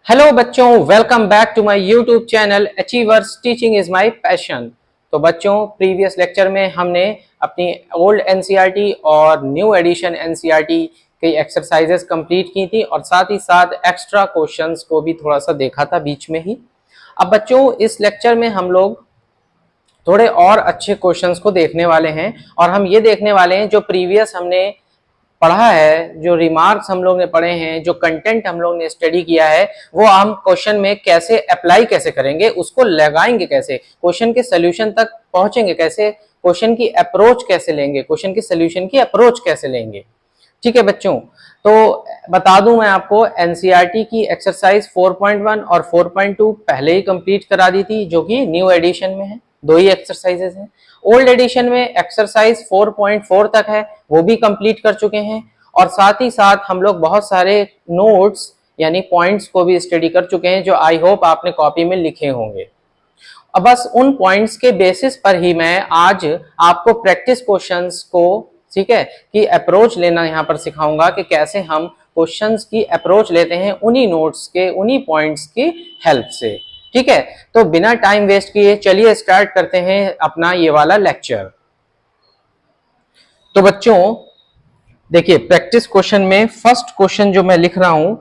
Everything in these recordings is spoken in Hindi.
हेलो बच्चों, welcome back to my YouTube channel achievers teaching is my passion. तो बच्चों, प्रीवियस लेक्चर में हमने अपनी ओल्ड एनसीईआरटी और न्यू एडिशन एनसीईआरटी की एक्सरसाइजेस कंप्लीट की थी और साथ ही साथ एक्स्ट्रा क्वेश्चंस को भी थोड़ा सा देखा था बीच में ही। अब बच्चों, इस लेक्चर में हम लोग थोड़े और अच्छे क्वेश्चंस को देखने वाले हैं और हम ये देखने वाले हैं जो प्रीवियस हमने पढ़ा है, जो रिमार्क्स हम लोग ने पढ़े हैं, जो कंटेंट हम लोग ने स्टडी किया है, वो हम क्वेश्चन में कैसे अप्लाई कैसे करेंगे, उसको लगाएंगे कैसे, क्वेश्चन के सोल्यूशन तक पहुंचेंगे कैसे, क्वेश्चन की अप्रोच कैसे लेंगे, क्वेश्चन के सोल्यूशन की अप्रोच कैसे लेंगे। ठीक है बच्चों, तो बता दूं मैं आपको, एनसीईआरटी की एक्सरसाइज 4.1 और 4.2 पहले ही कंप्लीट करा दी थी, जो कि न्यू एडिशन में है। दो ही एक्सरसाइजेस हैं। ओल्ड एडिशन में एक्सरसाइज 4.4 तक है, वो भी कंप्लीट कर चुके हैं और साथ ही साथ हम लोग बहुत सारे नोट्स यानी पॉइंट्स को भी स्टडी कर चुके हैं, जो आई होप आपने कॉपी में लिखे होंगे। अब बस उन पॉइंट्स के बेसिस पर ही मैं आज आपको प्रैक्टिस क्वेश्चंस को, ठीक है, कि अप्रोच लेना यहाँ पर सिखाऊंगा कि कैसे हम क्वेश्चंस की अप्रोच लेते हैं उन्हीं नोट्स के, उन्हीं पॉइंट्स की हेल्प से। ठीक है, तो बिना टाइम वेस्ट किए चलिए स्टार्ट करते हैं अपना ये वाला लेक्चर। तो बच्चों देखिए, प्रैक्टिस क्वेश्चन में फर्स्ट क्वेश्चन जो मैं लिख रहा हूं,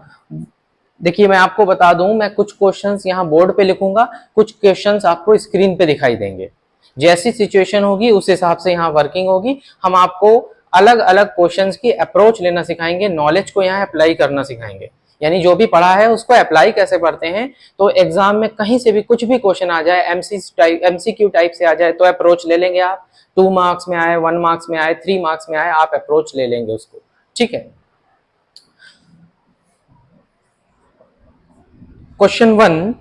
देखिए मैं आपको बता दूं, मैं कुछ क्वेश्चंस यहाँ बोर्ड पे लिखूंगा, कुछ क्वेश्चंस आपको स्क्रीन पे दिखाई देंगे। जैसी सिचुएशन होगी उस हिसाब से यहाँ वर्किंग होगी। हम आपको अलग अलग क्वेश्चंस की अप्रोच लेना सिखाएंगे, नॉलेज को यहाँ अप्लाई करना सिखाएंगे, यानी जो भी पढ़ा है उसको अप्लाई कैसे करते हैं। तो एग्जाम में कहीं से भी कुछ भी क्वेश्चन आ जाए, एमसीक्यू टाइप से आ जाए तो अप्रोच ले लेंगे आप। 2 मार्क्स में आए, 1 मार्क्स में आए, 3 मार्क्स में आए, आप अप्रोच ले लेंगे उसको। ठीक है, question 1,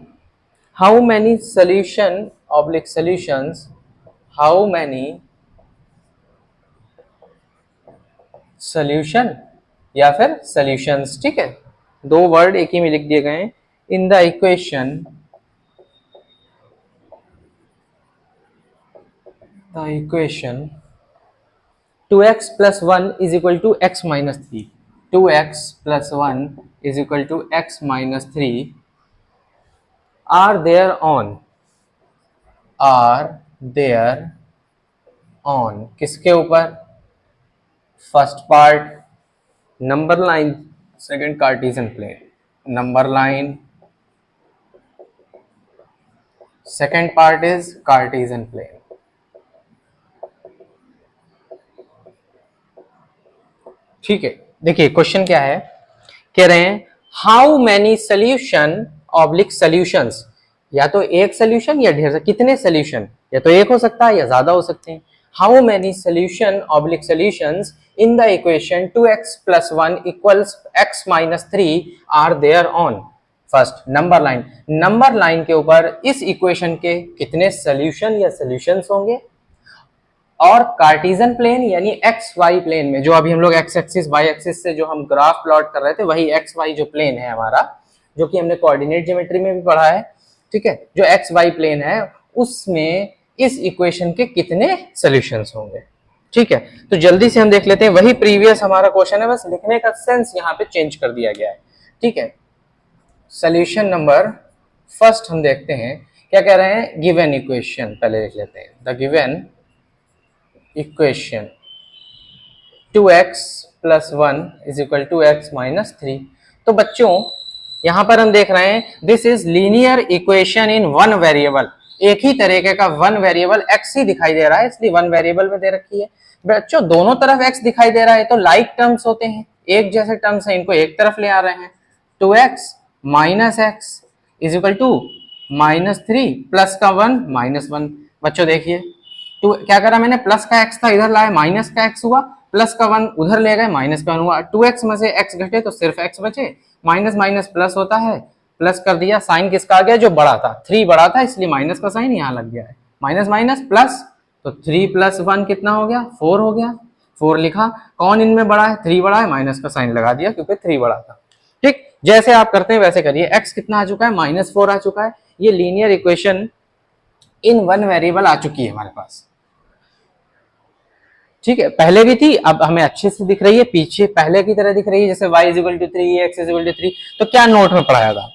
how many solutions, how many solution या फिर solutions, ठीक है, दो वर्ड एक ही में लिख दिए गए हैं। इन the equation, the equation 2x plus 1 is equal to x minus 3, 2x plus 1 is equal to x minus 3 are there on किसके ऊपर? First part number line, second cartesian plane, number line, second part is cartesian plane. ठीक है, देखिए क्वेश्चन क्या है, कह रहे हैं how many solution oblique solutions, या तो एक सोल्यूशन या ढेर, कितने सोल्यूशन, या तो एक हो सकता है या ज्यादा हो सकते हैं। How many solution oblique solutions in the equation 2x plus 1 equals x minus 3 are there on. First number line, number line के ऊपर इस इक्वेशन के कितने सोल्यूशन या सोल्यूशंस होंगे, और कार्टेशियन प्लेन यानी एक्स वाई प्लेन में, जो अभी हम लोग एक्स एक्सिस वाई एक्सिस से जो हम ग्राफ प्लॉट कर रहे थे, वही एक्स वाई जो प्लेन है हमारा, जो कि हमने कोऑर्डिनेट ज्योमेट्री में भी पढ़ा है। ठीक है, जो एक्स वाई प्लेन है उसमें इस इक्वेशन के कितने सॉल्यूशंस होंगे। ठीक है, तो जल्दी से हम देख लेते हैं, वही प्रीवियस हमारा क्वेश्चन है, बस लिखने का सेंस यहाँ पे चेंज कर दिया गया है। ठीक है, सोल्यूशन नंबर फर्स्ट हम देखते हैं क्या कह रहे हैं। गिवन इक्वेशन पहले देख लेते हैं, the given equation 2x plus 1 is equal to x minus 3। तो बच्चों यहां पर हम देख रहे हैं, this is linear equation in one variable, एक ही तरीके का वन वेरिएबल x ही दिखाई दे रहा है, इसलिए वन वेरिएबल में दे रखी है। बच्चों दोनों तरफ x दिखाई दे रहा है तो लाइक टर्म्स होते हैं, एक जैसे टर्म्स हैं, इनको एक तरफ ले आ रहे हैं। 2x minus x is equal to -3 plus का 1 -1। बच्चों देखिए, तो क्या करा मैंने, प्लस का x था इधर लाए, माइनस का x हुआ, प्लस का 1 उधर ले गए, माइनस का 1 हुआ। 2x में से x घटे तो सिर्फ x बचे, माइनस माइनस प्लस होता है, प्लस कर दिया, साइन किसका आ गया, जो बड़ा था, 3 बड़ा था, इसलिए माइनस का साइन यहाँ लग गया है, माइनस माइनस प्लस, तो 3 + 1 कितना हो गया, 4 हो गया। 4 लिखा, कौन इनमें बड़ा है, 3 बड़ा है, माइनस का साइन लगा दिया क्योंकि 3 बड़ा था। ठीक, जैसे आप करते हैं वैसे करिए। x कितना आ चुका है, -4 आ चुका है। ये linear equation in one variable आ चुकी है हमारे पास। ठीक है, पहले भी थी, अब हमें अच्छे से दिख रही है, पीछे पहले की तरह दिख रही है, जैसे y = 3 x = 3। तो क्या नोट में पढ़ाया था,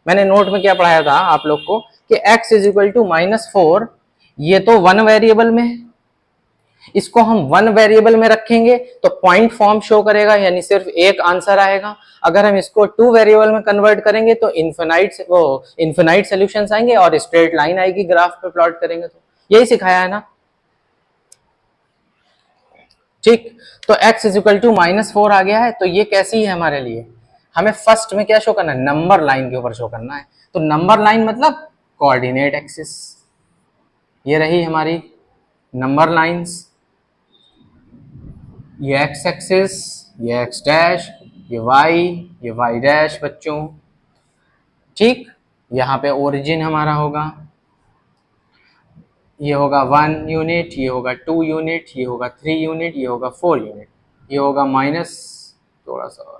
मैंने नोट में क्या पढ़ाया था आप लोग को कि x इज इक्वल टू -4, ये तो वन वेरिएबल में है, इसको हम वन वेरिएबल में रखेंगे तो पॉइंट फॉर्म शो करेगा, यानी सिर्फ एक आंसर आएगा। अगर हम इसको टू वेरिएबल में कन्वर्ट करेंगे तो इन्फिनाइट सॉल्यूशंस आएंगे और स्ट्रेट लाइन आएगी ग्राफ पे प्लॉट करेंगे। तो यही सिखाया है ना, ठीक। तो x इज इक्वल टू -4 आ गया है, तो ये कैसी है हमारे लिए, हमें फर्स्ट में क्या शो करना है, नंबर लाइन के ऊपर शो करना है। तो नंबर लाइन मतलब कोऑर्डिनेट एक्सिस, ये रही हमारी नंबर लाइंस, ये x एक्सिस, ये x डैश, ये y डैश बच्चों, ठीक। यहाँ पे ओरिजिन हमारा होगा, ये होगा 1 यूनिट, ये होगा 2 यूनिट, ये होगा 3 यूनिट, ये होगा 4 यूनिट, ये होगा थोड़ा सा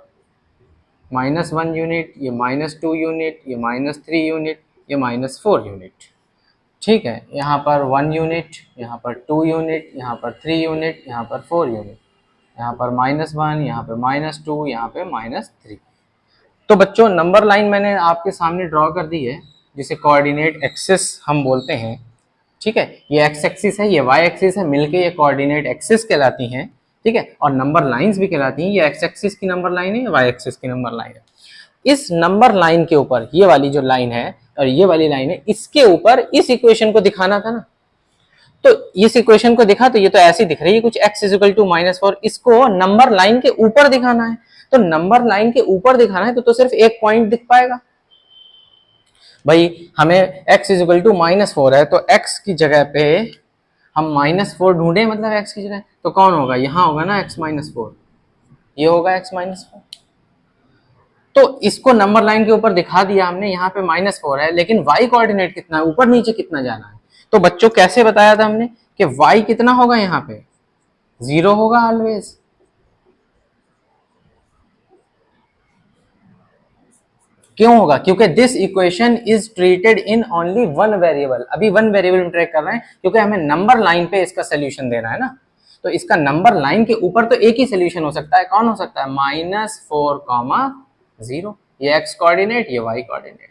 -1 यूनिट, ये -2 यूनिट, ये -3 यूनिट, ये -4 यूनिट, ठीक है। यहाँ पर 1 यूनिट, यहाँ पर 2 यूनिट, यहाँ पर 3 यूनिट, यहाँ पर 4 यूनिट, यहाँ पर -1, यहाँ पे -2, यहाँ पे -3। तो बच्चों नंबर लाइन मैंने आपके सामने ड्रॉ कर दी है, जिसे कोऑर्डिनेट एक्सिस हम बोलते हैं, ठीक है। ये एक्स एक्सिस है, ये वाई एक्सिस है, मिलके ये कोऑर्डिनेट एक्सिस कहलाती हैं, ठीक है। और नंबर लाइंस भी कहलाती हैं, ये एक्स एक्सिस की नंबर लाइन है, वाई एक्सिस की नंबर लाइन है। इस नंबर लाइन के ऊपर ये वाली जो लाइन है और ये वाली लाइन है, इसके ऊपर इस इक्वेशन को दिखाना था ना, तो इस इक्वेशन को दिखा, तो ये तो ऐसी दिख रही है कुछ x इक्वल टू -4, इसको नंबर लाइन के ऊपर दिखाना है। तो नंबर लाइन के ऊपर दिखाना है तो सिर्फ एक पॉइंट दिख पाएगा भाई, हमें x इक्वल टू -4 है, तो x की जगह पे हम -4 ढूंढे, मतलब x की जगह, तो कौन होगा, यहां होगा ना x -4, ये होगा x -4। तो इसको नंबर लाइन के ऊपर दिखा दिया हमने, यहाँ पे -4 है, लेकिन y कोऑर्डिनेट कितना है, ऊपर नीचे कितना जाना है। तो बच्चों कैसे बताया था हमने कि y कितना होगा, यहाँ पे 0 होगा ऑलवेज। क्यों होगा, क्योंकि this equation is treated in only one variable, अभी वन वेरिएबल में ट्रैक कर रहे हैं, क्योंकि हमें नंबर लाइन पे इसका सोल्यूशन देना है ना। तो इसका नंबर लाइन के ऊपर तो एक ही सोल्यूशन हो सकता है, कौन हो सकता है, -4, 0, ये x कोऑर्डिनेट, ये y कोऑर्डिनेट,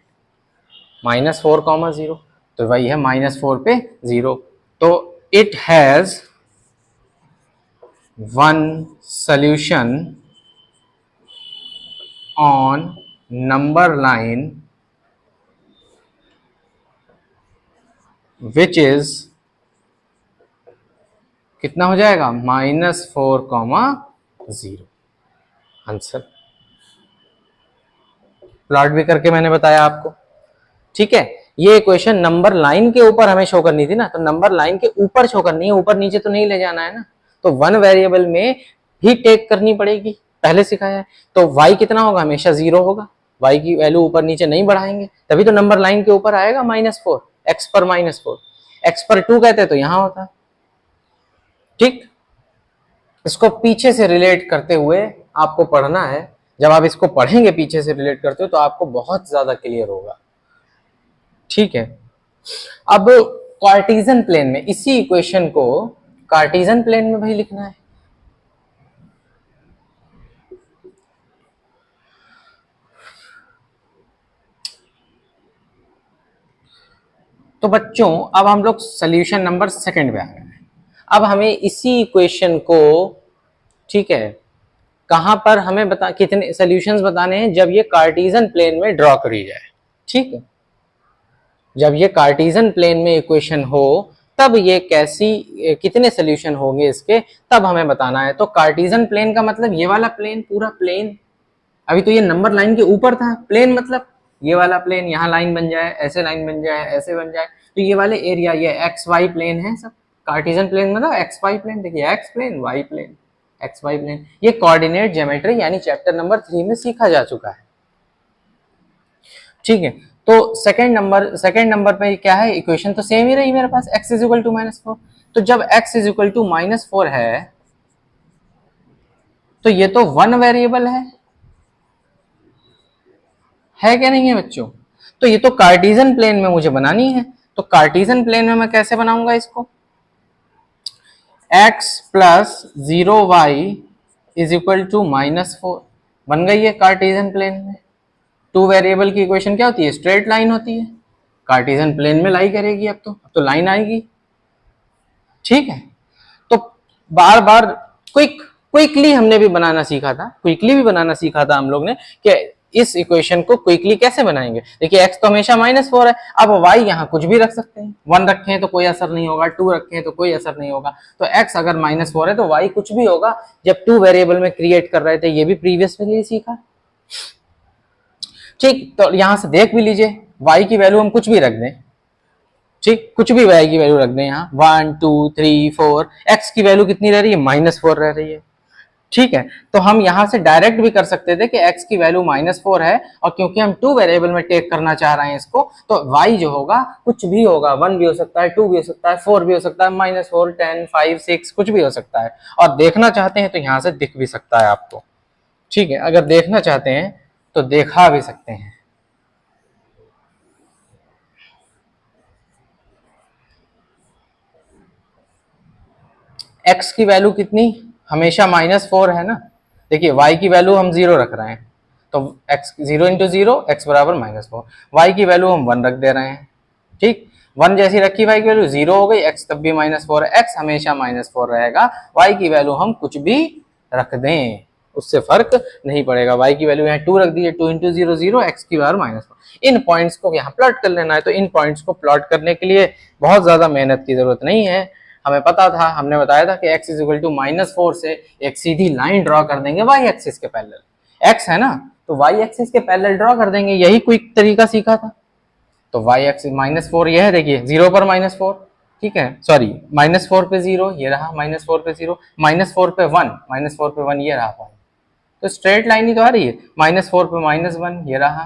-4, 0, तो वही है -4 पे 0। तो it has one solution on number line which is कितना हो जाएगा, -4, 0 आंसर। प्लॉट भी करके मैंने बताया आपको, ठीक है। ये इक्वेशन नंबर लाइन के ऊपर हमें शो करनी थी ना, तो नंबर लाइन के ऊपर शो करनी है, ऊपर नीचे तो नहीं ले जाना है ना, तो वन वेरिएबल में भी टेक करनी पड़ेगी, पहले सिखाया है। तो y कितना होगा, हमेशा 0 होगा, y की वैल्यू ऊपर नीचे नहीं बढ़ाएंगे, तभी तो नंबर लाइन के ऊपर आएगा -4, x पर -4, x पर 2 कहते तो यहां होता, ठीक। इसको पीछे से रिलेट करते हुए आपको पढ़ना है, जब आप इसको पढ़ेंगे पीछे से रिलेट करते हुए तो आपको बहुत ज्यादा क्लियर होगा, ठीक है। अब कार्टेशियन प्लेन में इसी इक्वेशन को कार्टेशियन प्लेन में भाई लिखना है, तो बच्चों अब हम लोग सोल्यूशन नंबर सेकंड पे आ गए हैं। अब हमें इसी इक्वेशन को, ठीक है, कहां पर हमें कितने सॉल्यूशंस बताने हैं, जब ये कार्टेशियन प्लेन में ड्रॉ करी जाए, ठीक है। जब ये कार्टेशियन प्लेन में इक्वेशन हो तब ये कितने सॉल्यूशन होंगे इसके, तब हमें बताना है। तो कार्टेशियन प्लेन का मतलब ये वाला प्लेन, पूरा प्लेन, अभी तो ये नंबर लाइन के ऊपर था, प्लेन मतलब ये वाला प्लेन, यहाँ लाइन बन जाए, ऐसे लाइन बन जाए, ऐसे बन जाए, तो ये वाले एरिया, ये एक्स वाई प्लेन है सब। कार्टेशियन प्लेन मतलब एक्स वाई प्लेन, देखिए x plane, y plane, x y plane, ये कोऑर्डिनेट ज्योमेट्री यानी चैप्टर नंबर 3 में सीखा जा चुका है, ठीक है। तो सेकंड नंबर पे क्या है, इक्वेशन तो सेम ही रही मेरे पास, x इज इक्वल टू -4। तो जब x इज इक्वल टू -4 है तो ये तो वन वेरिएबल है क्या नहीं है बच्चों। तो ये तो कार्टेशियन प्लेन में मुझे बनानी है, तो कार्टेशियन प्लेन में मैं कैसे बनाऊंगा इसको, x plus 0y is equal to -4 बन गई है कार्टेशियन प्लेन में। टू वेरिएबल की इक्वेशन क्या होती है? स्ट्रेट लाइन होती है। कार्टेशियन प्लेन में लाई करेगी, अब तो लाइन आएगी। ठीक है, तो बार बार क्विकली हमने भी बनाना सीखा था, क्विकली भी बनाना सीखा था हम लोग ने कि इस इक्वेशन को क्विकली कैसे बनाएंगे। देखिए x तो हमेशा -4 है, अब y यहाँ कुछ भी रख सकते हैं, 1 रखे हैं तो कोई असर नहीं होगा, 2 रखे हैं तो कोई असर नहीं होगा। तो x अगर -4 है तो y कुछ भी होगा। जब 2 वेरिएबल में क्रिएट कर रहे थे, ये भी प्रीवियस में सीखा। ठीक, तो यहां से देख भी लीजिए, y की वैल्यू हम कुछ भी रख दें। ठीक, कुछ भी y की वैल्यू रख दें, यहाँ 1 2 3 4, x की वैल्यू कितनी रह रही है? -4 रह रही है। ठीक है, तो हम यहां से डायरेक्ट भी कर सकते थे कि x की वैल्यू -4 है, और क्योंकि हम 2 वेरिएबल में टेक करना चाह रहे हैं इसको, तो y जो होगा कुछ भी होगा, 1 भी हो सकता है, 2 भी हो सकता है, 4 भी हो सकता है, -4 10 5 6 कुछ भी हो सकता है। और देखना चाहते हैं तो यहां से दिख भी सकता है आपको। ठीक है, अगर देखना चाहते हैं तो देखा भी सकते हैं। x की वैल्यू कितनी? हमेशा -4 है ना। देखिए y की वैल्यू हम 0 रख रहे हैं, तो x 0 इंटू 0 x बराबर -4। y की वैल्यू हम 1 रख दे रहे हैं। ठीक, 1 जैसी रखी y की वैल्यू 0 हो गई, x तब भी -4 है, x हमेशा -4 रहेगा। y की वैल्यू हम कुछ भी रख दें, उससे फर्क नहीं पड़ेगा। y की वैल्यू यहाँ 2 रख दीजिए, 2 इंटू 0 0, x की वैल्यू -4। इन पॉइंट्स को यहाँ प्लॉट कर लेना है। तो इन पॉइंट्स को प्लॉट करने के लिए बहुत ज्यादा मेहनत की जरूरत नहीं है। हमें पता था, हमने बताया था कि x इज इक्वल टू -4 से एक सीधी लाइन ड्रॉ कर देंगे y एक्सिस के पैरेलल। x है ना, तो y एक्सिस के पैरेलल ड्रॉ कर देंगे, यही क्विक तरीका सीखा था। तो y एक्सिस -4 ये है, देखिए 0 पर -4, ठीक है, सॉरी -4 पे 0 ये रहा, -4 पे 0, -4 पे 1, -4 पे 1 ये रहा पॉइंट। तो स्ट्रेट लाइन ही तो आ रही है, -4 पे -1 ये रहा।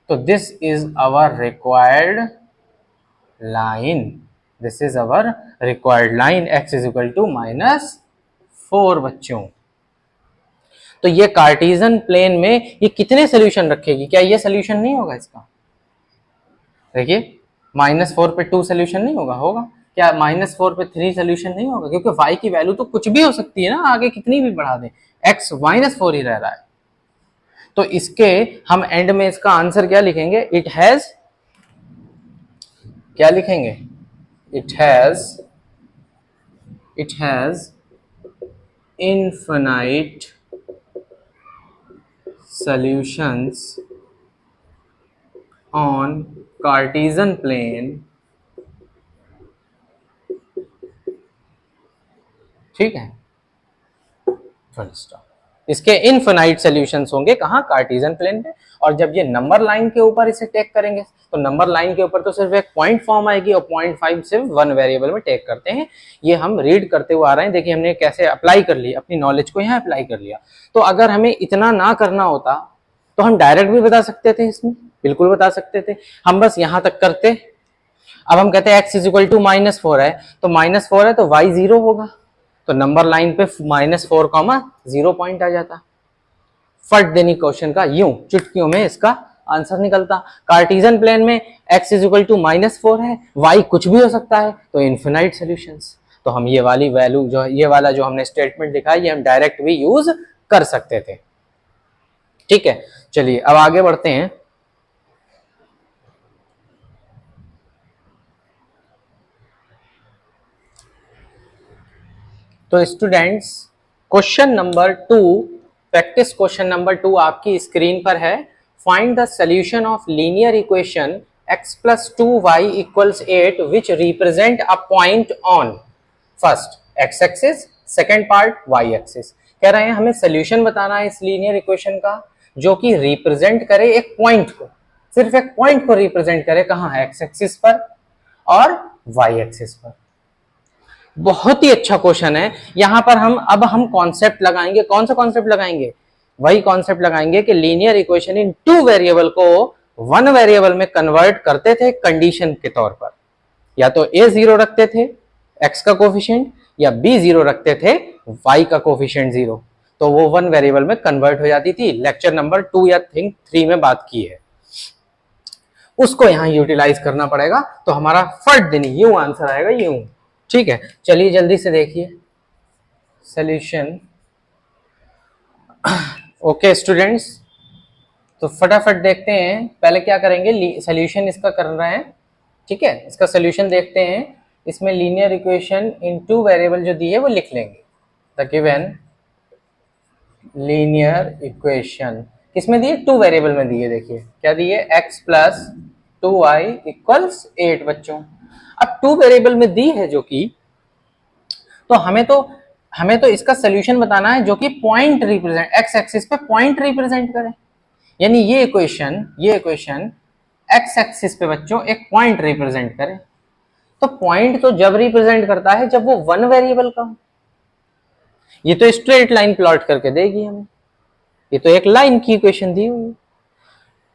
तो this is our required line, this is our required line, x is equal to -4 बच्चों। तो ये कार्टेशियन प्लेन में ये कितने सोल्यूशन रखेगी? क्या ये सोल्यूशन नहीं होगा इसका? देखिए -4 पे 2 सोल्यूशन नहीं होगा? होगा। क्या -4 पे 3 सोल्यूशन नहीं होगा? क्योंकि y की वैल्यू तो कुछ भी हो सकती है ना, आगे कितनी भी बढ़ा दें, x -4 ही रह रहा है। तो इसके हम एंड में इसका आंसर क्या लिखेंगे? इट हैज, क्या लिखेंगे? it has infinite solutions on Cartesian plane। ठीक है, फुल स्टॉप। इसके इनफिनाइट सॉल्यूशंस होंगे कहाँ? कार्टेशियन प्लेन पे। और जब ये नंबर लाइन के ऊपर इसे टेक करेंगे, तो नंबर लाइन के ऊपर तो सिर्फ एक पॉइंट फॉर्म आएगी, और 0.5 सिर्फ 1 वेरिएबल में टेक करते हैं। ये हम रीड करते हुए आ रहे हैं। देखिए हमने कैसे अप्लाई कर लिया, अपनी नॉलेज को यहाँ अप्लाई कर लिया। तो अगर हमें इतना ना करना होता तो हम डायरेक्ट भी बता सकते थे, इसमें बिल्कुल बता सकते थे, हम बस यहाँ तक करते। अब हम कहते हैं x इज इक्वल टू -4 है, तो -4 है तो y 0 होगा, तो नंबर लाइन पे -4, 0 पॉइंट आ जाता। फट देनी क्वेश्चन का, यूं चुटकियों में इसका आंसर निकलता। कार्टेशियन प्लेन में x इज इक्वल टू -4 है, y कुछ भी हो सकता है, तो इनफिनाइट सॉल्यूशंस। तो हम ये वाली वैल्यू जो, ये वाला जो हमने स्टेटमेंट लिखा है, ये हम डायरेक्ट भी यूज कर सकते थे। ठीक है, चलिए अब आगे बढ़ते हैं। तो students, question number 2, practice question number 2 आपकी स्क्रीन पर है। Find the solution of linear equation x plus 2y equals 8 which represent a point on first x axis, second part y axis। कह रहे हैं हमें सॉल्यूशन बताना है इस लीनियर इक्वेशन का जो कि रिप्रेजेंट करे एक पॉइंट को, सिर्फ एक पॉइंट को रिप्रेजेंट करे। कहाँ है? एक्स एक्सिस पर और वाई एक्सिस पर। बहुत ही अच्छा क्वेश्चन है। यहां पर हम कॉन्सेप्ट लगाएंगे। कौन सा कॉन्सेप्ट लगाएंगे? वही कॉन्सेप्ट लगाएंगे कि लीनियर इक्वेशन इन 2 वेरिएबल को 1 वेरिएबल में कन्वर्ट करते थे कंडीशन के तौर पर। या तो a 0 रखते थे x का कोफिशिएंट, या b 0 रखते थे y का कोफिशिएंट 0, तो वो 1 वेरिएबल में कन्वर्ट हो जाती थी। लेक्चर नंबर 2 या 3 में बात की है, उसको यहां यूटिलाइज करना पड़ेगा। तो हमारा फट देनी यूं आंसर आएगा, यूं। ठीक है, चलिए जल्दी से देखिए सॉल्यूशन। ओके स्टूडेंट्स, तो फटाफट देखते हैं, पहले क्या करेंगे, सोल्यूशन इसका कर रहे हैं, ठीक है। इसका सोल्यूशन देखते हैं। इसमें लीनियर इक्वेशन इन टू वेरिएबल जो दी है वो लिख लेंगे। द गिवन लीनियर इक्वेशन किसमें दी है, टू वेरिएबल में दी है। देखिए क्या दी है, x प्लस 2y इक्वल्स 8 बच्चों। अब टू वेरिएबल में दी है जो कि, तो हमें तो इसका सोल्यूशन बताना है जो कि पॉइंट रिप्रेजेंट, एक्स एक्सिस पे पॉइंट रिप्रेजेंट करे। यानी ये इक्वेशन एक्स एक्सिस पे बच्चों एक पॉइंट रिप्रेजेंट करे। तो पॉइंट तो जब रिप्रेजेंट करता है जब वो वन वेरिएबल का हो। ये तो स्ट्रेट लाइन प्लॉट करके देगी हमें, ये तो एक लाइन की इक्वेशन दी हुई है।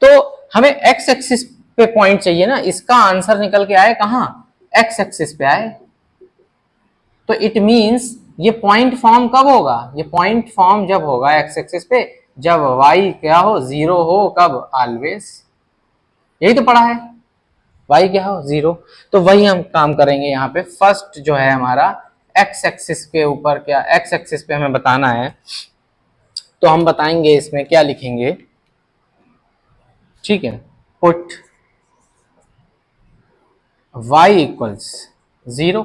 तो हमें एक्स एक्सिस पे पॉइंट चाहिए ना, इसका आंसर निकल के आए कहां, एक्स एक्सिस पे आए। तो इट मींस ये पॉइंट फॉर्म कब होगा, ये पॉइंट फॉर्म जब होगा एक्स एक्सिस पे, जब y क्या हो, 0 हो। कब, ऑलवेज। यही तो पढ़ा है, y क्या हो, 0। तो वही हम काम करेंगे यहाँ पे। फर्स्ट जो है हमारा एक्स एक्सिस के ऊपर, क्या एक्स एक्सिस पे हमें बताना है, तो हम बताएंगे इसमें क्या लिखेंगे, ठीक है। पुट y इक्वल्स 0,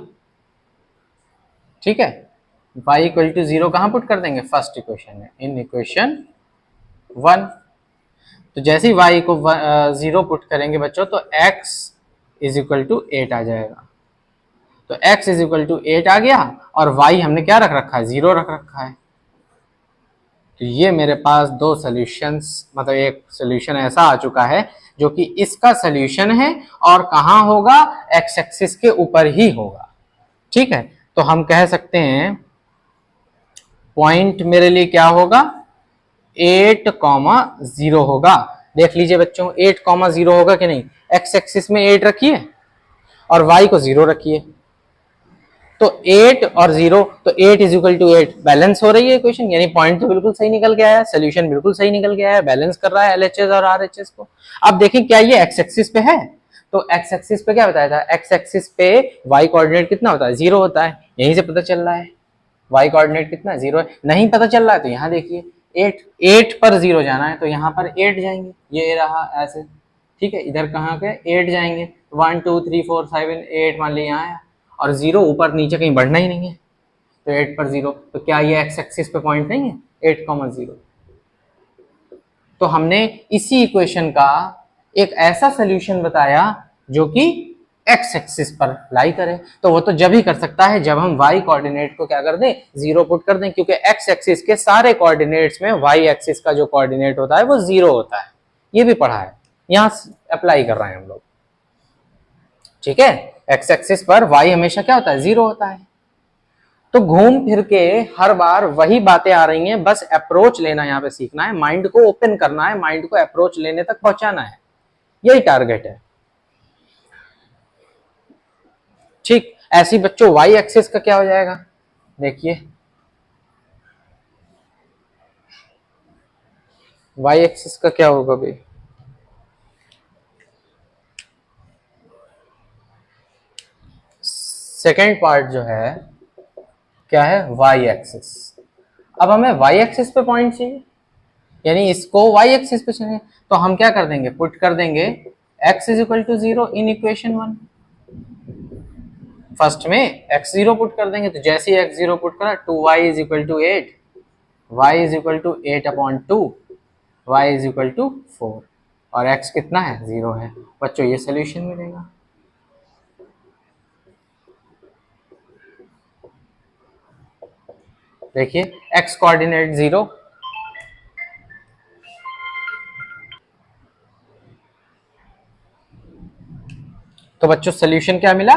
ठीक है। y इक्वल टू 0 कहां पुट कर देंगे, फर्स्ट इक्वेशन है, इन इक्वेशन 1। तो जैसे ही y को 0 पुट करेंगे बच्चों, तो x इज इक्वल टू 8 आ जाएगा। तो x इज इक्वल टू 8 आ गया, और y हमने क्या रख रखा है, 0 रख रखा है। तो ये मेरे पास दो सॉल्यूशंस, मतलब एक सॉल्यूशन ऐसा आ चुका है जो कि इसका सॉल्यूशन है, और कहां होगा, x एक्सिस के ऊपर ही होगा, ठीक है। तो हम कह सकते हैं पॉइंट मेरे लिए क्या होगा, 8,0 होगा। देख लीजिए बच्चों, 8,0 होगा कि नहीं, एक्स एक्सिस में 8 रखिए और y को 0 रखिए, तो 8 और 0, तो 8 इज इक्वल टू 8, बैलेंस हो रही है इक्वेशन। यानी पॉइंट तो बिल्कुल सही निकल के आया है, सोल्यूशन बिल्कुल सही निकल के आया है, बैलेंस कर रहा है LHS और RHS को। अब देखिए क्या ये एक्स एक्सिस पे है, तो एक्स एक्सिस पे क्या बताया था, एक्स एक्सिस पे y कोऑर्डिनेट कितना होता है, 0 होता है। यहीं से पता चल रहा है y कोऑर्डिनेट कितना, 0 है। नहीं पता चल रहा है तो यहाँ देखिए 8 पर 0 जाना है, तो यहाँ पर 8 जाएंगे, ये रहा ऐसे, ठीक है। इधर कहाँ के 8 जाएंगे, 1 2 3 4 7 8 मान लीजिए यहाँ है, और 0 ऊपर नीचे कहीं बढ़ना ही नहीं है, तो 8 पर 0, तो क्या ये एक्स एक्सिस पे पॉइंट नहीं है, 8,0। तो हमने इसी इक्वेशन का एक ऐसा सोल्यूशन बताया जो कि एक्स एक्सिस पर लाई करे। तो वो तो जब ही कर सकता है जब हम y कोऑर्डिनेट को क्या कर दें, 0 पुट कर दें, क्योंकि एक्स एक्सिस के सारे कोऑर्डिनेट्स में y एक्सिस का जो कोऑर्डिनेट होता है वो 0 होता है। ये भी पढ़ा है, यहां अप्लाई कर रहे हैं हम लोग, ठीक है। एक्स एक्सिस पर y हमेशा क्या होता है, 0 होता है। तो घूम फिर के हर बार वही बातें आ रही हैं, बस अप्रोच लेना यहाँ पे सीखना है, माइंड को ओपन करना है, माइंड को अप्रोच लेने तक पहुंचाना है, यही टारगेट है, ठीक। ऐसी बच्चों y एक्सिस का क्या हो जाएगा, देखिए y एक्सिस का क्या होगा भाई, सेकेंड पार्ट जो है क्या है, y एक्सिस। अब हमें y एक्सिस पे पॉइंट चाहिए, यानी इसको y एक्सिस पे चाहिए, तो हम क्या कर देंगे, पुट कर देंगे x is equal to 0 in equation 1। First में x 0 पुट कर देंगे, तो जैसे ही x 0 पुट करा, 2y is equal to 8, y is equal to 8/2, y is equal to 4, और x कितना है, 0 है। बच्चों ये सोल्यूशन मिलेगा। देखिए x कोऑर्डिनेट 0, तो बच्चों सोल्यूशन क्या मिला,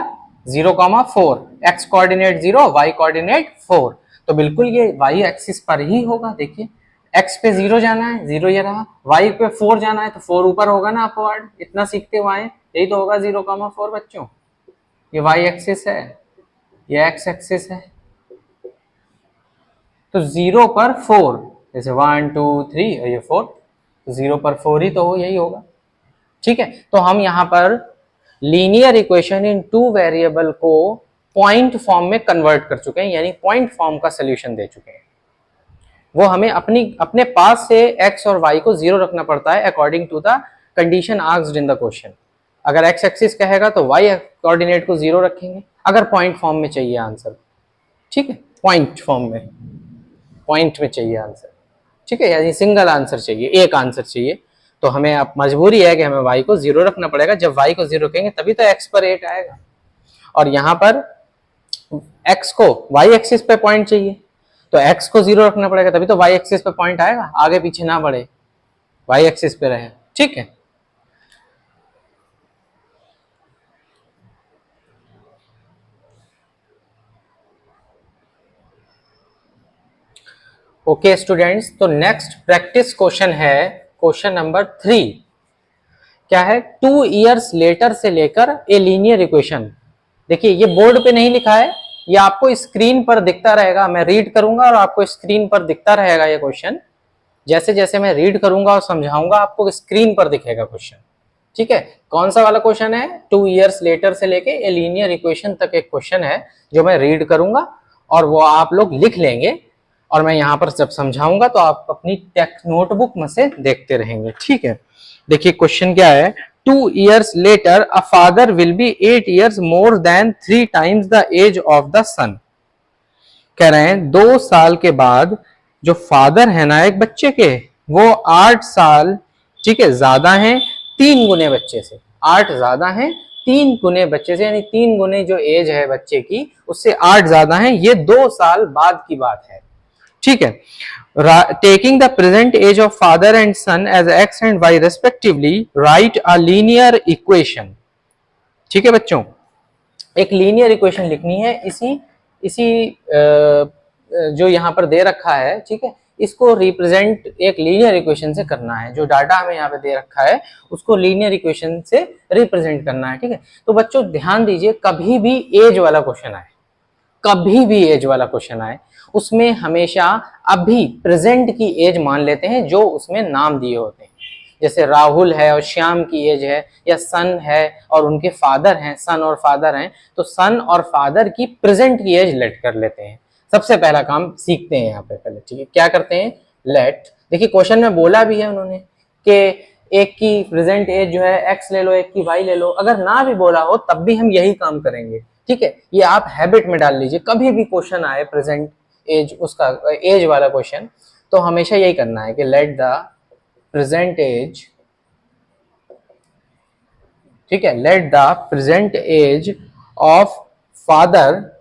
0,4, x कोऑर्डिनेट 0, y कोऑर्डिनेट 4। तो बिल्कुल ये y एक्सिस पर ही होगा। देखिए x पे 0 जाना है, 0 ये रहा, y पे 4 जाना है, तो 4 ऊपर होगा ना अपवर्ड, इतना सीखते हुए आए, यही तो होगा 0,4 बच्चों। ये y एक्सिस है, ये x एक्सिस है, तो 0 पर 4, जैसे 1 2 3 और ये 4, तो 0 पर 4 ही तो हो, यही होगा, ठीक है। तो हम यहाँ पर लीनियर इक्वेशन इन टू वेरिएबल को पॉइंट फॉर्म में कन्वर्ट कर चुके हैं, यानी पॉइंट फॉर्म का सोल्यूशन दे चुके हैं। वो हमें अपने पास से x और y को 0 रखना पड़ता है according to the condition asked in the question. अगर x एक्सिस कहेगा तो y कोऑर्डिनेट को 0 रखेंगे, अगर पॉइंट फॉर्म में चाहिए आंसर, ठीक है, पॉइंट फॉर्म में, पॉइंट में चाहिए आंसर, ठीक है, यानी सिंगल आंसर चाहिए, एक आंसर चाहिए, तो हमें अब मजबूरी है कि हमें y को 0 रखना पड़ेगा। जब y को 0 रखेंगे तभी तो x पर 8 आएगा, और यहाँ पर x को y एक्सिस पे पॉइंट चाहिए, तो x को 0 रखना पड़ेगा तभी तो y एक्सिस पे पॉइंट आएगा, आगे पीछे ना बढ़े, y एक्सिस पे रहे, ठीक है। ओके स्टूडेंट्स, तो नेक्स्ट प्रैक्टिस क्वेश्चन है क्वेश्चन नंबर 3। क्या है? 2 इयर्स लेटर से लेकर ए लीनियर इक्वेशन। देखिए ये बोर्ड पे नहीं लिखा है, ये आपको स्क्रीन पर दिखता रहेगा, मैं रीड करूंगा और आपको स्क्रीन पर दिखता रहेगा ये क्वेश्चन। जैसे जैसे मैं रीड करूंगा और समझाऊंगा आपको स्क्रीन पर दिखेगा क्वेश्चन, ठीक है। कौन सा वाला क्वेश्चन है? 2 इयर्स लेटर से लेके ए लीनियर इक्वेशन तक एक क्वेश्चन है जो मैं रीड करूंगा और वो आप लोग लिख लेंगे, और मैं यहाँ पर जब समझाऊंगा तो आप अपनी टेक्स्ट नोटबुक में से देखते रहेंगे, ठीक है। देखिए क्वेश्चन क्या है? 2 years later a father will be 8 years more than 3 times the age of the son. कह रहे हैं 2 साल के बाद जो फादर है ना एक बच्चे के, वो 8 साल, ठीक है, ज्यादा हैं 3 गुने बच्चे से। 8 ज्यादा हैं 3 गुने बच्चे से, यानी 3 गुने जो एज है बच्चे की उससे 8 ज्यादा है। ये 2 साल बाद की बात है, ठीक है। Taking the present age of father and son age x and y respectively, write a linear equation. ठीक है बच्चों, एक लीनियर इक्वेशन लिखनी है, इसी जो यहां पर दे रखा है, ठीक है, इसको रिप्रेजेंट एक लीनियर इक्वेशन से करना है। जो डाटा हमें यहाँ पे दे रखा है उसको लीनियर इक्वेशन से रिप्रेजेंट करना है, ठीक है। तो बच्चों ध्यान दीजिए, कभी भी एज वाला क्वेश्चन आए, कभी भी एज वाला क्वेश्चन आए, उसमें हमेशा अभी प्रेजेंट की एज मान लेते हैं जो उसमें नाम दिए होते हैं। जैसे राहुल है और श्याम की एज है, या सन है और उनके फादर हैं, सन और फादर हैं, तो सन और फादर की प्रेजेंट की एज लेट कर लेते हैं। सबसे पहला काम सीखते हैं यहाँ पे पहले, ठीक है। क्या करते हैं? लेट। देखिए क्वेश्चन में बोला भी है उन्होंने कि एक की प्रेजेंट एज जो है एक्स ले लो, एक की वाई ले लो। अगर ना भी बोला हो तब भी हम यही काम करेंगे, ठीक है। ये आप हैबिट में डाल लीजिए, कभी भी क्वेश्चन आए प्रेजेंट एज, उसका एज वाला क्वेश्चन, तो हमेशा यही करना है कि लेट द प्रेजेंट एज, ठीक है, let the present age of father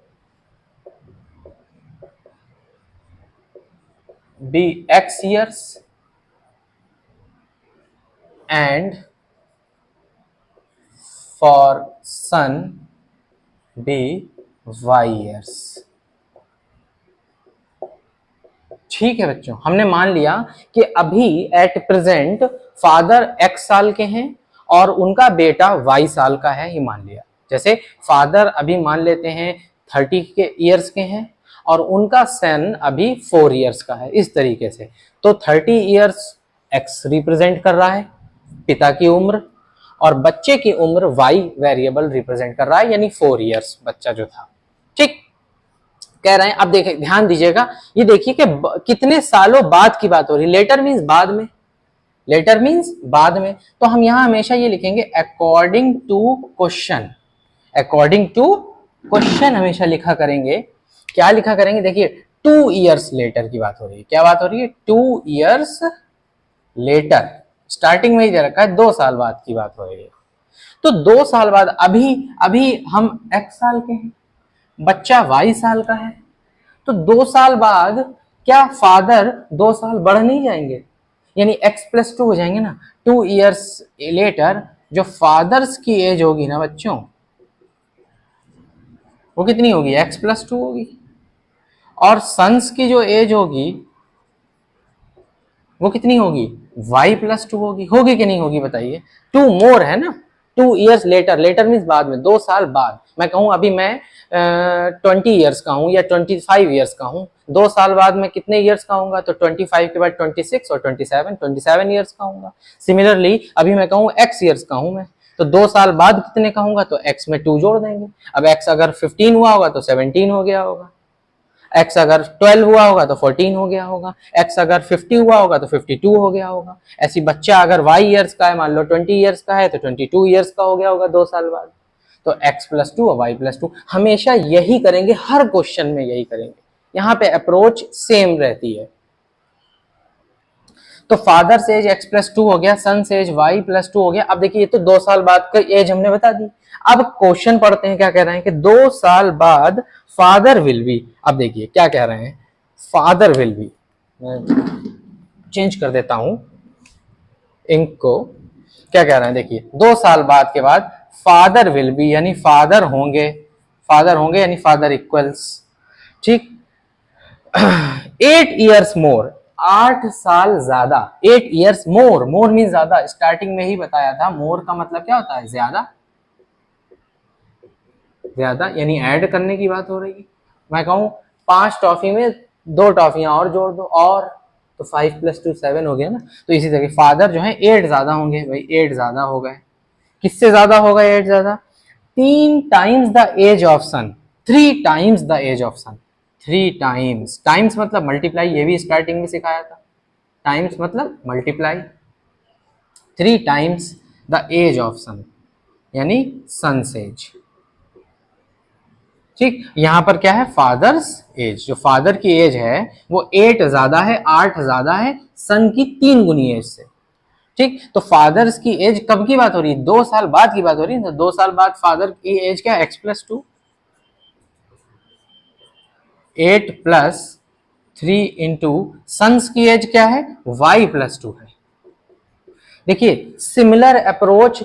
be x years and for son be y years. ठीक है बच्चों, हमने मान लिया कि अभी एट प्रेजेंट फादर एक्स साल के हैं और उनका बेटा वाई साल का है, ये मान लिया। जैसे फादर अभी मान लेते हैं 30 के ईयर्स के हैं और उनका सन अभी 4 ईयर्स का है, इस तरीके से। तो 30 ईयर्स एक्स रिप्रेजेंट कर रहा है पिता की उम्र, और बच्चे की उम्र वाई वेरिएबल रिप्रेजेंट कर रहा है, यानी 4 ईयर्स बच्चा जो था, ठीक कह रहे हैं। अब देखिए ध्यान दीजिएगा, ये देखिए कि कितने सालों बाद की बात हो रही है। लेटर मीन्स बाद में, लेटर मीन्स बाद में, तो हम यहां हमेशा ये लिखेंगे according to question. According to question हमेशा लिखा करेंगे। क्या लिखा करेंगे? देखिए 2 इयर्स लेटर की बात हो रही है। क्या बात हो रही है? 2 इयर्स लेटर, स्टार्टिंग में ही दे रखा है 2 साल बाद की बात हो रही है। तो 2 साल बाद, अभी हम x साल के हैं, बच्चा y साल का है, तो 2 साल बाद क्या फादर 2 साल बढ़ नहीं जाएंगे, यानी x+2 हो जाएंगे ना। 2 इयर्स लेटर जो फादर्स की एज होगी ना बच्चों, वो कितनी होगी? x+2 होगी, और सन्स की जो एज होगी वो कितनी होगी? y+2 होगी। होगी कि नहीं होगी बताइए? 2 मोर है ना, 2 इयर्स लेटर, लेटर मीन्स बाद में, 2 साल बाद। मैं कहूं अभी मैं 20 इयर्स का हूं या 25 इयर्स का हूं, 2 साल बाद में कितने इयर्स का होऊंगा? तो 25 के बाद 26 और 27 इयर्स का होऊंगा। सिमिलरली अभी मैं कहूं x इयर्स का हूं मैं, तो 2 साल बाद कितने का होऊंगा? तो x में 2 जोड़ देंगे। अब x अगर 15 हुआ होगा तो 17 हो गया होगा। x अगर 12 हुआ होगा तो 14 हो गया होगा, x अगर 50 हुआ होगा तो 52 हो गया होगा। ऐसी बच्चा अगर y ईयर्स का है, मान लो 20 ईयर्स का है तो 22 ईयर्स का हो गया होगा 2 साल बाद। तो x+2 और y+2 हमेशा यही करेंगे, हर क्वेश्चन में यही करेंगे, यहाँ पे अप्रोच सेम रहती है। तो फादर एज x+2 हो गया, सन एज y+2 हो गया। अब देखिए ये तो 2 साल बाद का एज हमने बता दी। अब क्वेश्चन पढ़ते हैं, क्या कह रहे हैं कि 2 साल बाद फादर विल बी। अब देखिए क्या कह रहे हैं, फादर विल बी, मैं चेंज कर देता हूं इंक को। क्या कह रहे हैं देखिए, 2 साल बाद के बाद फादर विल बी यानी फादर होंगे, फादर होंगे यानी फादर इक्वल्स, ठीक, 8 ईयर्स मोर, 8 साल ज्यादा, 8 ईयर्स मोर, मोर मीन ज्यादा, स्टार्टिंग में ही बताया था मोर का मतलब क्या होता है, ज्यादा, ज्यादा यानी ऐड करने की बात हो रही है। मैं कहूं 5 टॉफी में 2 टॉफियां और जोड़ दो, और तो 5+2 7 हो गया ना। तो इसी तरह फादर जो है 8 ज्यादा होंगे, भाई 8 ज्यादा हो गए। किससे ज्यादा होगा 8 ज्यादा, 3 times the age of son, 3 times the age of son, 3 times, times मतलब मल्टीप्लाई, ये भी स्टार्टिंग में सिखाया था, टाइम्स मतलब multiply, 3 times the age of son यानी सन्स एज, ठीक। यहां पर क्या है, फादर्स एज, जो फादर की एज है वो 8 ज्यादा है, 8 ज्यादा है सन की 3 गुनी एज से, ठीक। तो फादर्स की एज कब की बात हो रही है, 2 साल बाद की बात हो रही है। तो 2 साल बाद फादर की एज क्या, x+2, 8+3 इंटू सन्स की एज क्या है, y+2 है। देखिए सिमिलर अप्रोच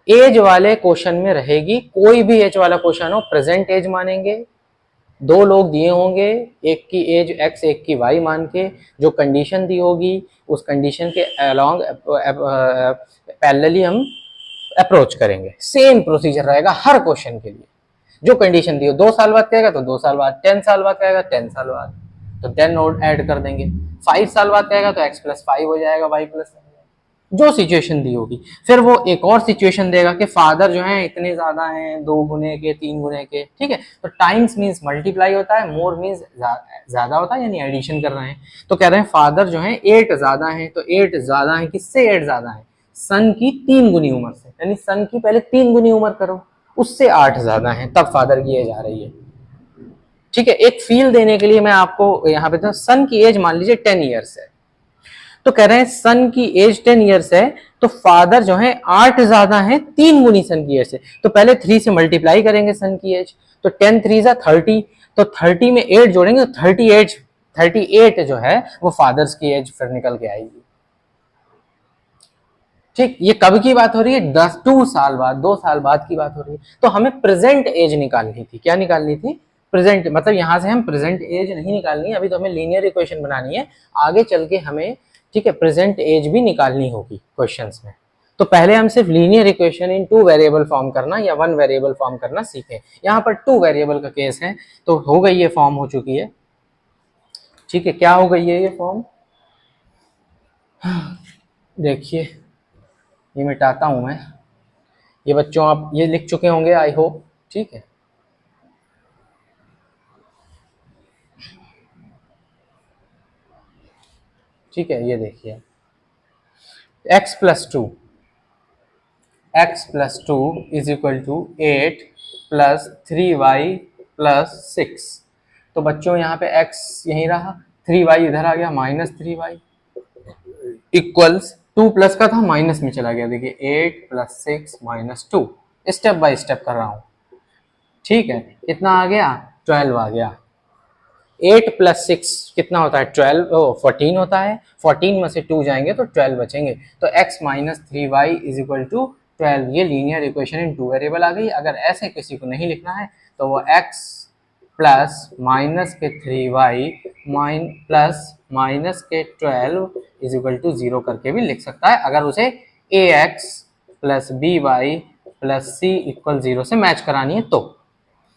एज वाले क्वेश्चन में रहेगी, कोई भी एज वाला क्वेश्चन हो प्रेजेंट एज मानेंगे, 2 लोग दिए होंगे, एक की एज x एक की y मान के, जो कंडीशन दी होगी उस कंडीशन के अलोंग पैरेलली हम अप्रोच करेंगे। सेम प्रोसीजर रहेगा हर क्वेश्चन के लिए, जो कंडीशन दी हो, 2 साल बाद कहेगा तो 2 साल बाद, 10 साल बाद कहेगा 10 साल बाद तो 10 और ऐड कर देंगे, 5 साल बाद कहेगा तो x+5 हो जाएगा, y+, जो सिचुएशन दी होगी। फिर वो एक और सिचुएशन देगा कि फादर जो है इतने ज्यादा हैं, 2 गुने के, 3 गुने के, ठीक है। तो टाइम्स मींस मल्टीप्लाई होता है, मोर मींस ज्यादा होता है यानी एडिशन कर रहे हैं। तो कह रहे हैं फादर जो है 8 ज्यादा है, तो 8 ज्यादा है, किससे 8 ज्यादा है, सन की 3 गुनी उम्र से, यानी सन की पहले 3 गुनी उम्र करो, उससे 8 ज्यादा है, तब फादर की एज आ रही है, ठीक है। एक फील देने के लिए मैं आपको यहाँ पे सन की एज मान लीजिए 10 ईयर्स है, तो कह रहे हैं सन की एज 10 ईयर्स है, तो फादर जो है 8 ज्यादा है 3 गुनी सन की एज से, तो पहले 3 से मल्टीप्लाई करेंगे सन की एज, तो 10 3 30, तो 30 में 8 जोड़ेंगे तो 38 जो है वो फादर्स की एज फिर निकल के आएगी, ठीक। ये कब की बात हो रही है, 2 साल बाद, 2 साल बाद की बात हो रही है। तो हमें प्रेजेंट एज निकालनी थी, क्या निकालनी थी, प्रेजेंट, मतलब यहां से हम प्रेजेंट एज नहीं निकालनी है, अभी तो हमें लीनियर इक्वेशन बनानी है, आगे चल के हमें, ठीक है, प्रेजेंट एज भी निकालनी होगी क्वेश्चंस में। तो पहले हम सिर्फ लीनियर इक्वेशन इन 2 वेरिएबल फॉर्म करना या 1 वेरिएबल फॉर्म करना सीखें। यहाँ पर 2 वेरिएबल का केस है, तो हो गई ये फॉर्म हो चुकी है, ठीक है। क्या हो गई है ये फॉर्म, देखिए ये मिटाता हूं मैं, ये बच्चों आप ये लिख चुके होंगे आई होप, ठीक है। ठीक है, ये देखिए x+2 is equal to 8 plus 3y+6। तो बच्चों यहाँ पे x यहीं रहा, 3y इधर आ गया, -3y इक्वल्स 2 प्लस का था माइनस में चला गया, देखिए 8 + 6 - 2, स्टेप बाय स्टेप कर रहा हूं, ठीक है। कितना आ गया, 12 आ गया। 8 + 6 कितना होता है, 14 होता है, 14 में से 2 जाएंगे तो 12 बचेंगे, तो x - 3y = 12। ये लीनियर इक्वेशन इन 2 वेरिएबल आ गई। अगर ऐसे किसी को नहीं लिखना है तो वो x प्लस माइनस के 3y प्लस माइनस के 12 = 0 करके भी लिख सकता है, अगर उसे ax + by + c = 0 से मैच करानी है तो।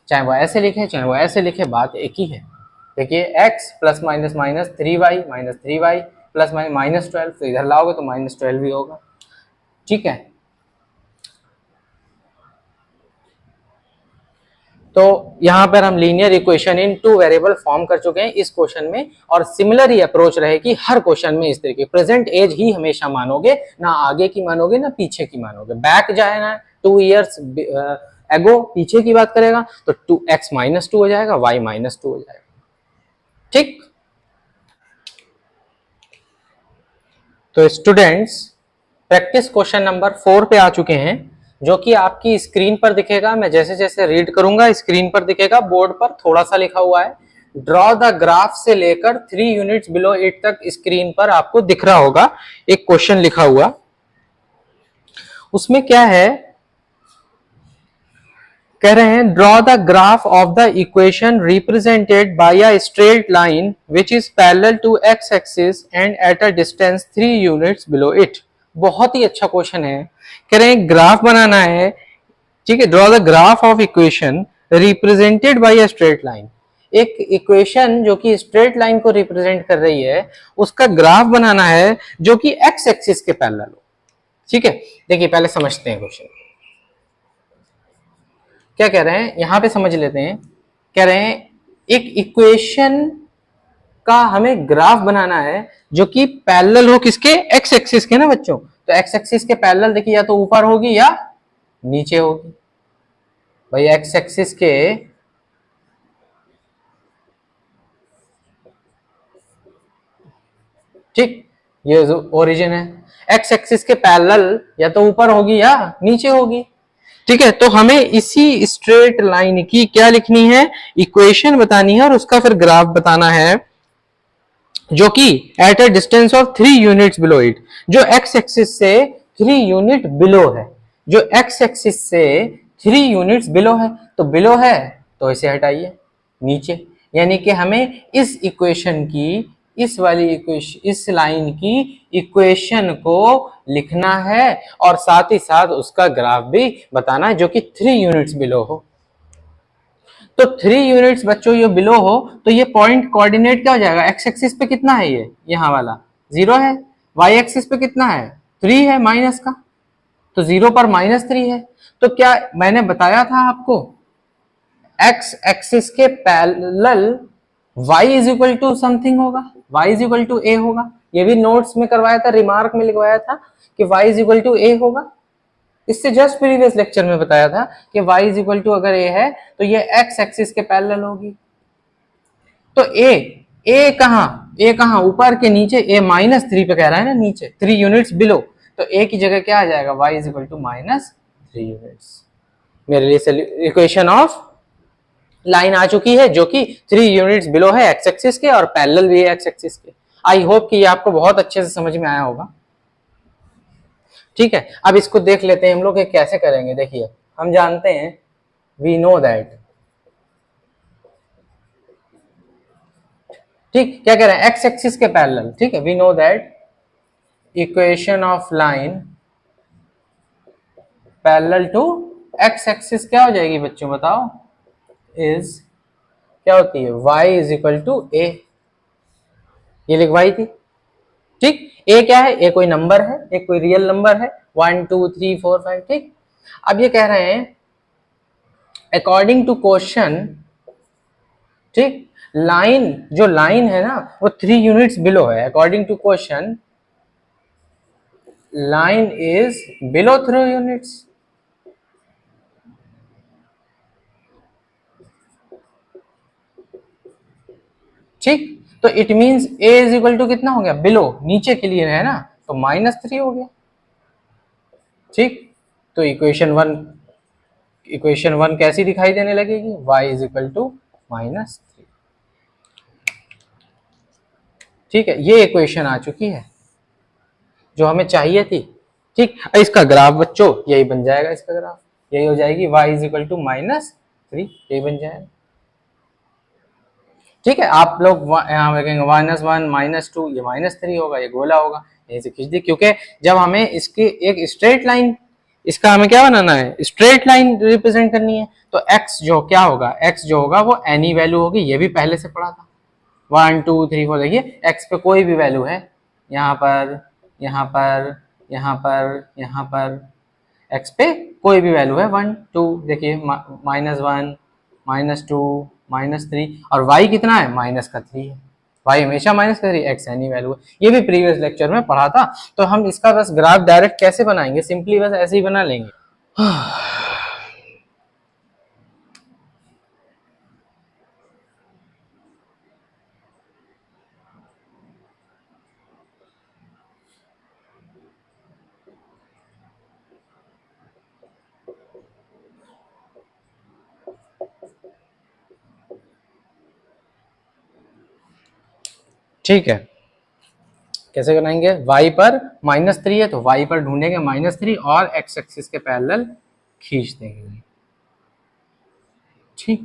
चाहे वो ऐसे लिखे चाहे वो ऐसे लिखे, बात एक ही है। देखिए x + - 3y प्लस -12, तो इधर लाओगे तो -12 भी होगा, ठीक है। तो यहां पर हम लीनियर इक्वेशन इन टू वेरिएबल फॉर्म कर चुके हैं इस क्वेश्चन में, और सिमिलर ही अप्रोच रहेगी हर क्वेश्चन में इस तरीके। प्रेजेंट एज ही हमेशा मानोगे, ना आगे की मानोगे ना पीछे की मानोगे। बैक जाना 2 ईयर्स एगो पीछे की बात करेगा तो 2x-2 हो जाएगा, y-2 हो जाएगा। ठीक, तो स्टूडेंट्स प्रैक्टिस क्वेश्चन नंबर 4 पे आ चुके हैं, जो कि आपकी स्क्रीन पर दिखेगा। मैं जैसे जैसे रीड करूंगा स्क्रीन पर दिखेगा, बोर्ड पर थोड़ा सा लिखा हुआ है। ड्रॉ द ग्राफ से लेकर 3 यूनिट्स बिलो इट तक स्क्रीन पर आपको दिख रहा होगा एक क्वेश्चन लिखा हुआ। उसमें क्या है, कह रहे हैं draw the graph of the equation represented by a straight line which is parallel to x axis and at a distance 3 units below it. बहुत ही अच्छा क्वेश्चन है। कह रहे हैं ग्राफ बनाना है, ठीक है। Draw the graph of equation represented by a straight line, एक इक्वेशन जो कि स्ट्रेट लाइन को रिप्रेजेंट कर रही है, उसका ग्राफ बनाना है जो कि एक्स एक्सिस के पैरेलल हो। ठीक है, देखिए पहले समझते हैं क्वेश्चन क्या कह रहे हैं, यहां पे समझ लेते हैं। कह रहे हैं एक इक्वेशन का हमें ग्राफ बनाना है जो कि पैरेलल हो किसके, एक्स एक्सिस के ना बच्चों। तो एक्स एक्सिस के पैरेलल देखिए, या तो ऊपर होगी या नीचे होगी। भाई एक्स एक्सिस के ठीक, ये जो ओरिजिन है, एक्स एक्सिस के पैरेलल या तो ऊपर होगी या नीचे होगी। ठीक है, तो हमें इसी स्ट्रेट लाइन की क्या लिखनी है, इक्वेशन बतानी है और उसका फिर ग्राफ बताना है, जो कि eight a distance of 3 units below it, जो एक्स एक्सिस से 3 यूनिट बिलो है, जो एक्स एक्सिस से 3 यूनिट्स बिलो है। तो बिलो है तो इसे हटाइए नीचे, यानी कि हमें इस इक्वेशन की, इस वाली इक्वेशन, इस लाइन की इक्वेशन को लिखना है और साथ ही साथ उसका ग्राफ भी बताना है जो कि 3 यूनिट्स बिलो हो। तो 3 यूनिट्स बच्चों ये बिलो हो तो ये पॉइंट कोऑर्डिनेट क्या हो जाएगा, एक्स एक्सिस पे कितना है, ये यहां वाला 0 है, वाई एक्सिस पे कितना है 3 है माइनस का, तो 0 पर -3 है। तो क्या मैंने बताया था आपको, एक्स एक्सिस के parallel y is equal to something होगा, y is equal to a होगा। ये भी नोट्स में करवाया था, रिमार्क में लिखवाया था कि y is equal to a होगा। इससे जस्ट प्रीवियस लेक्चर में बताया था कि y इज इक्वल टू अगर a है तो ये x एक्सिस के पैरेलल होगी। तो a कहां ऊपर के नीचे, a -3 पे कह रहा है ना, नीचे 3 यूनिट्स बिलो, तो a की जगह क्या आ जाएगा, y is equal to -3 units. मेरे लिए इक्वेशन ऑफ लाइन आ चुकी है जो कि 3 यूनिट्स बिलो है एक्स एक्सिस के और पैरेलल भी है एक्स एक्सिस के। आई होप कि ये आपको बहुत अच्छे से समझ में आया होगा। ठीक है, अब इसको देख लेते हैं हम लोग कैसे करेंगे। देखिए हम जानते हैं, वी नो दैट, ठीक, क्या कह रहे हैं, एक्स एक्सिस के पैरेलल। ठीक है, we know that equation of line parallel to x axis क्या हो जाएगी बच्चों बताओ, इज क्या होती है, y is equal to a, ये लिखवाई थी। ठीक, a क्या है, a कोई नंबर है, एक कोई रियल नंबर है, 1 2 3 4 5। ठीक, अब ये कह रहे हैं अकॉर्डिंग टू क्वेश्चन, ठीक, लाइन जो लाइन है ना वो 3 यूनिट्स बिलो है। According to question line is below 3 units. ठीक, तो it means a is equal to कितना हो गया, बिलो, नीचे के लिए है ना, तो -3 हो गया। ठीक, तो इक्वेशन वन कैसी दिखाई देने लगेगी, y इज इक्वल टू -3। ठीक है, ये इक्वेशन आ चुकी है जो हमें चाहिए थी। ठीक, इसका ग्राफ बच्चों यही बन जाएगा, इसका ग्राफ यही हो जाएगी, y इज इक्वल टू -3, यही बन जाएगा। ठीक है, आप लोग यहाँ देखेंगे -1 -2, ये -3 होगा, ये गोला होगा, यहीं से खींच दी, क्योंकि जब हमें इसकी एक स्ट्रेट लाइन, इसका हमें क्या बनाना है, स्ट्रेट लाइन रिप्रेजेंट करनी है, तो x जो क्या होगा, x जो होगा वो एनी वैल्यू होगी, ये भी पहले से पढ़ा था, 1 2 3 4। देखिए x पे कोई भी वैल्यू है, यहाँ पर, यहाँ पर, यहाँ पर, यहाँ पर, x पे कोई भी वैल्यू है, 1 2, देखिए -1 -2 -3 और y कितना है माइनस का 3 है। y हमेशा माइनस का 3, x एनी वैल्यू है। ये भी प्रीवियस लेक्चर में पढ़ा था। तो हम इसका बस ग्राफ डायरेक्ट कैसे बनाएंगे, सिंपली बस ऐसे ही बना लेंगे। ठीक है, कैसे बनाएंगे, y पर -3 है तो y पर ढूंढेंगे -3 और x एक्सिस के पैरेलल खींच देंगे। ठीक,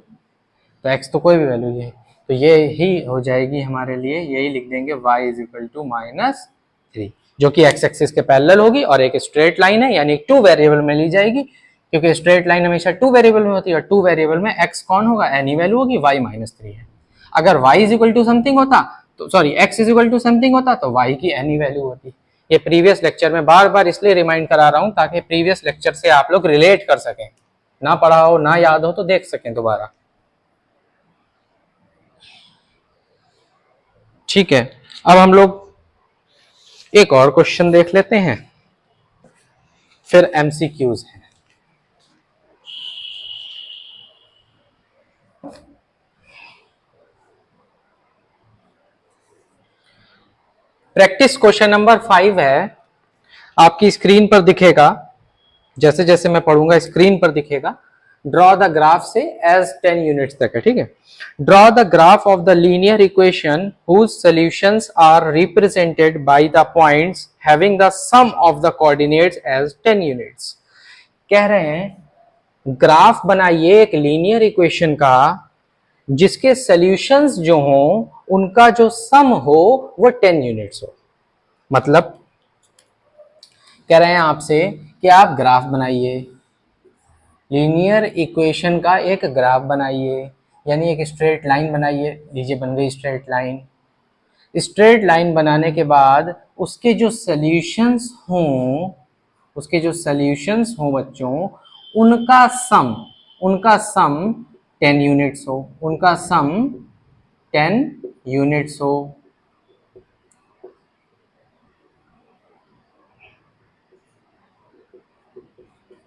तो x तो कोई भी वैल्यू है, तो ये ही हो जाएगी हमारे लिए, यही लिख देंगे y इज इक्वल टू -3, जो कि x एक्सिस के पैरेलल होगी और एक स्ट्रेट लाइन है, यानी 2 वेरिएबल में ली जाएगी, क्योंकि स्ट्रेट लाइन हमेशा 2 वेरिएबल में होती है और 2 वेरिएबल में x कौन होगा, एनी वैल्यू होगी, y -3 है। अगर y is equal to something होता तो sorry x is equal to something होता तो y की एनी वैल्यू होती। ये प्रीवियस लेक्चर में बार बार इसलिए रिमाइंड करा रहा हूं ताकि प्रीवियस लेक्चर से आप लोग रिलेट कर सकें, ना पढ़ा हो ना याद हो तो देख सकें दोबारा। ठीक है, अब हम लोग एक और क्वेश्चन देख लेते हैं, फिर एमसीक्यूज है। प्रैक्टिस क्वेश्चन नंबर 5 है, आपकी स्क्रीन पर दिखेगा, जैसे जैसे मैं पढ़ूंगा स्क्रीन पर दिखेगा। ड्रॉ द ग्राफ से एज 10 यूनिट्स तक है, ठीक है। Draw the graph of the linear equation whose solutions are represented by the points having the sum of the coordinates as 10 units. कह रहे हैं ग्राफ बनाइए एक लीनियर इक्वेशन का जिसके सॉल्यूशंस जो हो उनका जो सम हो वो 10 यूनिट्स हो। मतलब कह रहे हैं आपसे कि आप ग्राफ बनाइए, लीनियर इक्वेशन का एक ग्राफ बनाइए, यानी एक स्ट्रेट लाइन बनाइए। लीजिए बन गई स्ट्रेट लाइन। स्ट्रेट लाइन बनाने के बाद उसके जो सॉल्यूशंस हों, उसके जो सॉल्यूशंस हों बच्चों, उनका सम 10 यूनिट्स हो, उनका सम 10 यूनिट्स हो।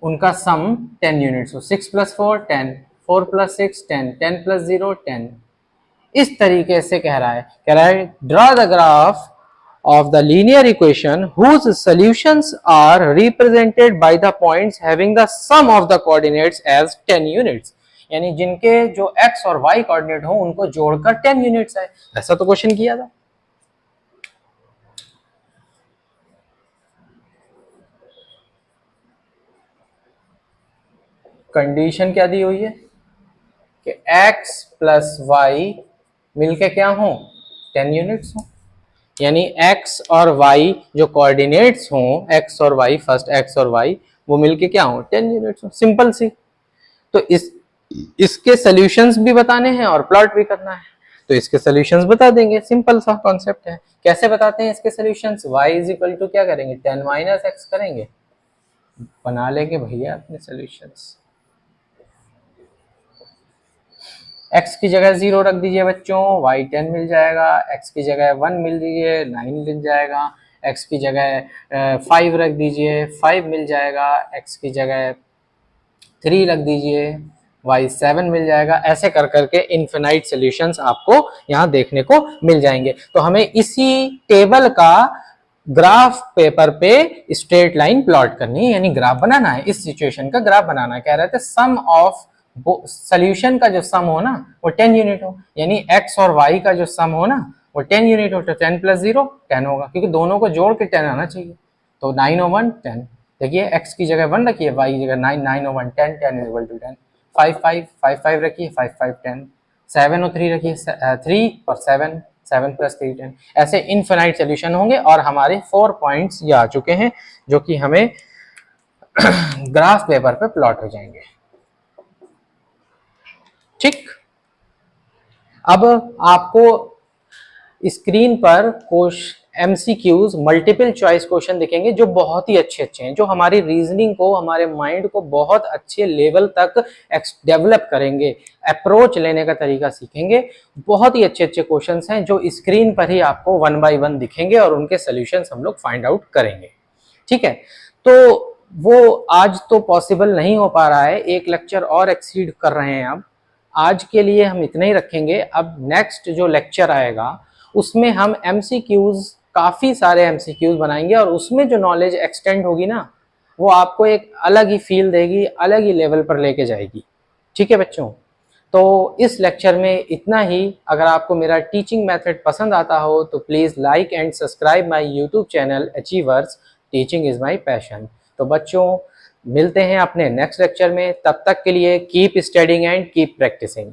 उनका सम 10 यूनिट्स हो। 6 + 4 10, 4 + 6 10, 10 + 0 10। इस तरीके से कह रहा है draw the graph of the linear equation whose solutions are represented by the points having the sum of the coordinates as 10 units, यानी जिनके जो x और y कोऑर्डिनेट हो उनको जोड़कर 10 यूनिट्स है। ऐसा तो क्वेश्चन किया था। कंडीशन क्या दी हुई है कि x + y मिलके क्या हो 10 यूनिट्स हो, यानी x और y जो कोऑर्डिनेट्स हों, x और y, फर्स्ट x और y, वो मिलके क्या हो 10 यूनिट्स हो। सिंपल सी। तो इसके सॉल्यूशंस भी बताने हैं और प्लॉट भी करना है, तो इसके सॉल्यूशंस बता देंगे। सिंपल सा कॉन्सेप्ट है। कैसे बताते हैं इसके सॉल्यूशंस, y = क्या करेंगे 10 - x करेंगे, बना लेंगे भैया अपने सॉल्यूशंस। x की जगह 0 रख दीजिए बच्चों, y 10 मिल जाएगा। x की जगह 1 मिल दीजिए, 9 मिल जाएगा। x की जगह 5 रख दीजिए, 5 मिल जाएगा। x की जगह 3 रख दीजिए, y 7 मिल जाएगा। ऐसे कर करके इनफिनाइट सॉल्यूशंस आपको यहाँ देखने को मिल जाएंगे। तो हमें इसी टेबल का ग्राफ पेपर पे स्ट्रेट लाइन प्लॉट करनी है, यानी ग्राफ बनाना है। इस सिचुएशन का ग्राफ बनाना है। कह रहे थे सम ऑफ सॉल्यूशन का जो सम हो ना वो 10 यूनिट हो, यानी x और y का जो सम हो ना वो 10 यूनिट हो। तो 10 + 0 10 होगा, क्योंकि दोनों को जोड़ के 10 आना चाहिए। तो 9 और 1 10। देखिए x की जगह 1 रखिए, y की जगह 9, 9 और 1 10, 10 = 10। 5 5 5 5 रखिए, 5 5 10। 7 और 3 रखिए, 3 और 7, 7 + 3 10। ऐसे इनफिनाइट सॉल्यूशन होंगे और हमारे 4 पॉइंट्स ये आ चुके हैं जो कि हमें ग्राफ पेपर पे प्लॉट हो जाएंगे। ठीक, अब आपको स्क्रीन पर MCQs मल्टीपल चॉइस क्वेश्चन दिखेंगे जो बहुत ही अच्छे अच्छे हैं, जो हमारी रीजनिंग को, हमारे माइंड को बहुत अच्छे लेवल तक डेवलप करेंगे, अप्रोच लेने का तरीका सीखेंगे। बहुत ही अच्छे अच्छे क्वेश्चंस हैं जो स्क्रीन पर ही आपको 1 बाय 1 दिखेंगे और उनके सॉल्यूशंस हम लोग फाइंड आउट करेंगे। ठीक है, तो वो आज तो पॉसिबल नहीं हो पा रहा है, एक लेक्चर और एक्सीड कर रहे हैं। अब आज के लिए हम इतना ही रखेंगे। अब नेक्स्ट जो लेक्चर आएगा उसमें हम MCQs, काफी सारे MCQs बनाएंगे और उसमें जो नॉलेज एक्सटेंड होगी ना, वो आपको एक अलग ही फील देगी, अलग ही लेवल पर लेके जाएगी। ठीक है बच्चों, तो इस लेक्चर में इतना ही। अगर आपको मेरा टीचिंग मेथड पसंद आता हो तो please like and subscribe my YouTube channel achievers, teaching is my passion. तो बच्चों, मिलते हैं अपने नेक्स्ट लेक्चर में, तब तक के लिए keep studying and keep practising.